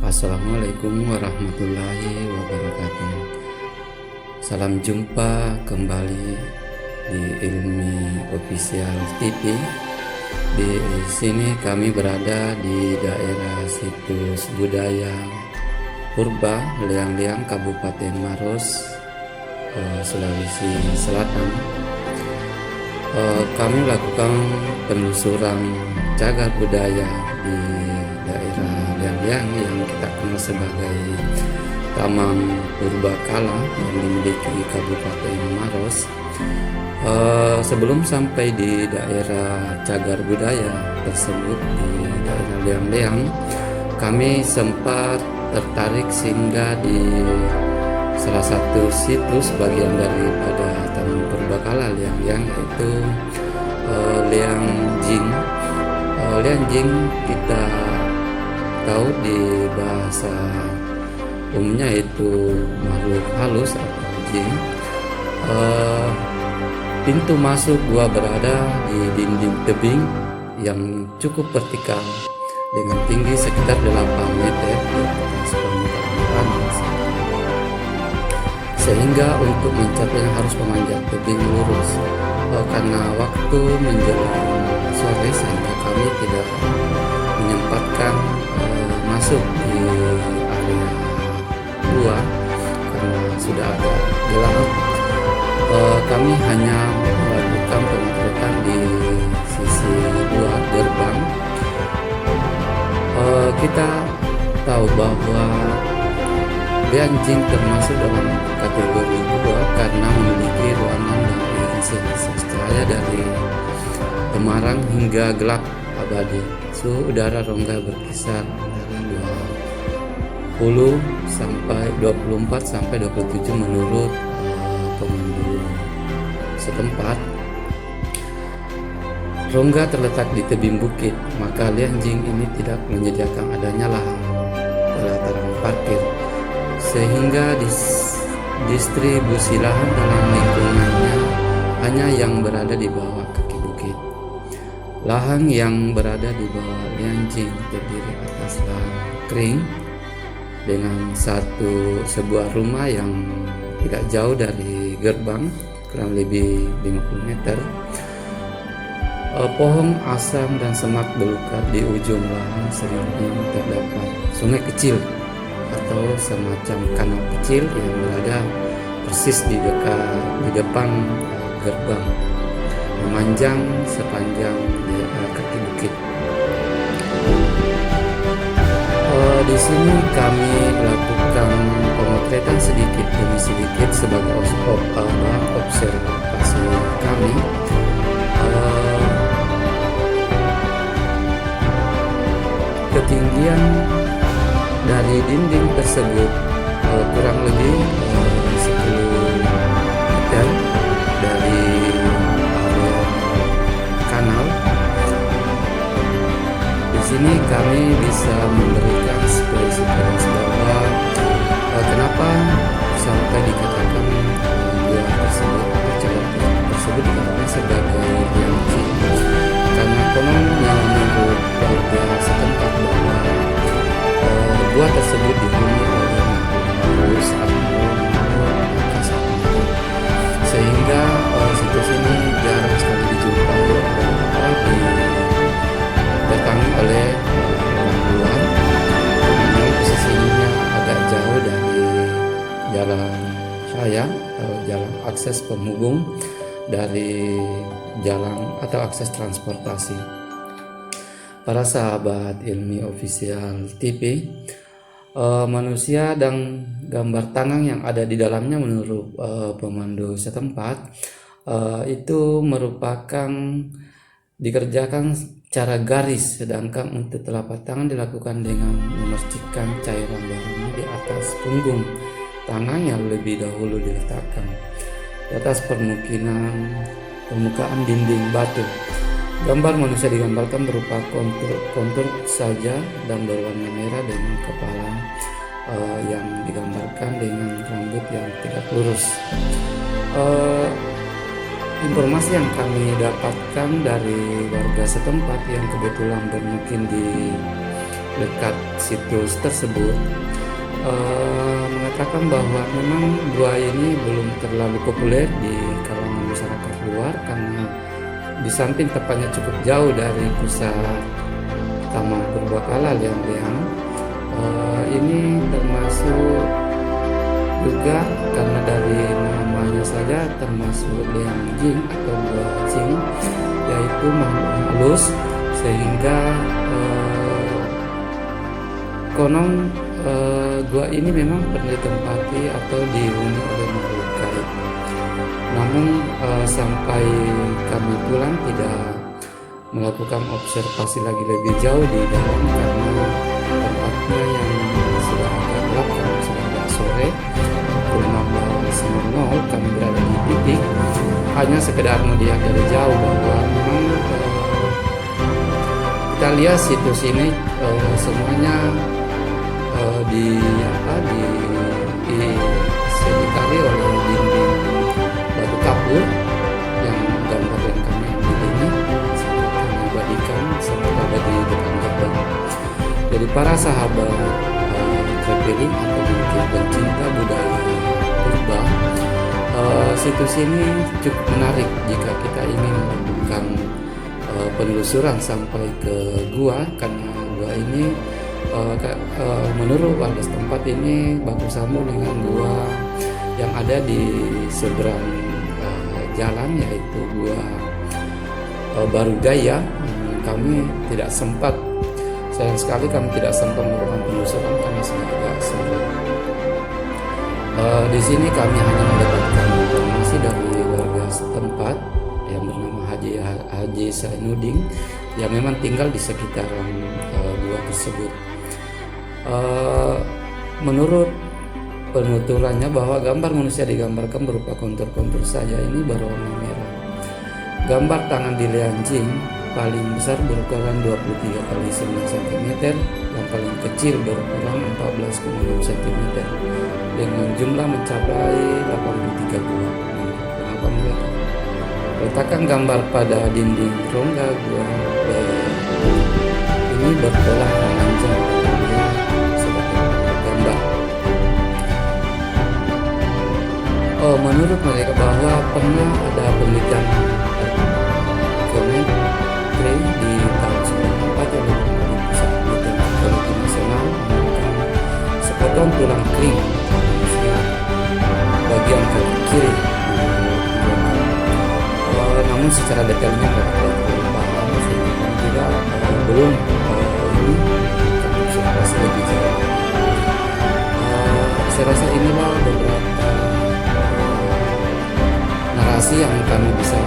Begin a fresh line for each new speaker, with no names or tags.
Assalamualaikum warahmatullahi wabarakatuh. Salam jumpa kembali di Ilmi Official TV. Di sini kami berada di daerah situs budaya Purba, Liang-Liang, Kabupaten Maros, Sulawesi Selatan. Kami melakukan penelusuran cagar budaya di daerah Liang-Liang yang kita kenal sebagai Taman Purbakala yang dimiliki Kabupaten Maros. Sebelum sampai di daerah cagar budaya tersebut di daerah Liang-Liang, kami sempat tertarik singgah di salah satu situs bagian daripada Taman Purbakala Liang-Liang, yaitu Liangjing. Liangjing kita tahu di bahasa umumnya itu makhluk halus atau jin. Pintu masuk gua berada di dinding tebing yang cukup vertikal dengan tinggi sekitar 8 meter di atas permukaan tanah, sehingga untuk mencapainya harus memanjat tebing lurus. Karena waktu menjelang sore sehingga kami tidak menyempatkan masuk di area gua karena sudah agak gelap. Kami hanya melakukan pemotretan di sisi luar gerbang. Kita tahu bahwa Liangjing termasuk dalam kategori gua karena memiliki ruangan dari hasil cahaya dari Semarang hingga gelap abadi. Suhu udara rongga berkisar dari 24 sampai 27 menurut pemandu setempat. Rongga terletak di tebing bukit, maka Liangjing ini tidak menyediakan adanya lahan pelataran parkir, sehingga distribusi lahan dalam lingkungannya hanya yang berada di bawah kaki bukit. Lahan yang berada di bawah Liangjing terdiri atas lahan kering dengan sebuah rumah yang tidak jauh dari gerbang, kurang lebih 50 meter. Pohon asam dan semak belukar di ujung lahan sering terdapat sungai kecil atau semacam kanal kecil yang berada persis di depan gerbang, memanjang sepanjang kaki bukit. Di sini kami melakukan pemotretan sedikit demi sedikit sebagai observasi kami. Ketinggian dari dinding tersebut kurang lebih 10 meter dari area kanal. Di sini kami bisa memberikan spesifikasi bahwa kenapa sampai dikatakan gua tersebut dikatakan sebagai Liangjing, karena kononnya menurut warga setempat bahwa gua tersebut dihuni oleh halus atau sehingga situs ini jarang sekali dijumpai didatangi oleh orang luar. Memang posisinya agak jauh dari jalan raya atau jalan akses penghubung dari jalan atau akses transportasi. Para sahabat Ilmi Official TV, manusia dan gambar tangan yang ada di dalamnya menurut pemandu setempat itu merupakan dikerjakan secara garis, sedangkan untuk telapak tangan dilakukan dengan memercikkan cairan bahannya di atas punggung tangan yang lebih dahulu diletakkan di atas permukaan dinding batu. Gambar manusia digambarkan berupa kontur saja dan berwarna merah dengan kepala yang digambarkan dengan rambut yang tegak lurus. Informasi yang kami dapatkan dari warga setempat yang kebetulan bermukim di dekat situs tersebut mengatakan bahwa memang gua ini belum terlalu populer di kalangan masyarakat luar karena di samping tempatnya cukup jauh dari pusat Taman Purbakala Liang-Liang. Ini termasuk juga karena dari namanya saja termasuk Liang Jing atau Gua Jing, yaitu makhluk halus, sehingga konon gua ini memang pernah ditempati atau dihuni oleh makhluk gaib. Namun sampai kami pulang tidak melakukan observasi lagi lebih jauh di dalam karena tempatnya yang sudah agak gelap karena sudah agak sore, pukul 16.00 kami berada di titik hanya sekedar melihat dari jauh bahwa memang kita lihat situs ini semuanya disekitari oleh dinding batu kapur yang gambar yang kami ambil ini kami abadikan seperti ada di depan gerbang. Jadi para sahabat traveling atau mungkin pencinta budaya purba, situs ini cukup menarik jika kita ingin melakukan penelusuran sampai ke gua, karena gua ini menurut warga setempat ini baku sambung dengan gua yang ada di seberang jalan, yaitu gua Barugaya. Kami tidak sempat, sayang sekali kami tidak sempat melakukan penelusuran karena sangat agak sulit. Di sini kami hanya mendapatkan informasi dari warga setempat yang bernama Haji Sainuddin yang memang tinggal di sekitaran gua tersebut. Menurut penuturannya bahwa gambar manusia digambarkan berupa kontur-kontur saja, ini berwarna merah. Gambar tangan di Liang Jing paling besar berukuran 23 kali 9 cm dan paling kecil berukuran 14,6 cm dengan jumlah mencapai 83 buah. Kenapa mereka letakkan gambar pada dinding rongga gua ini berpola memanjang sebagai gambar. Menurut mereka bahwa pernah ada penelitian geometri di tahun 94 yang melalui pusat penelitian geologi nasional menemukan sepotong tulang kering bagian kiri. Namun secara detailnya tidak paham, sehingga juga belum ini observasi lebih jauh. Saya rasa inilah beberapa narasi yang kami bisa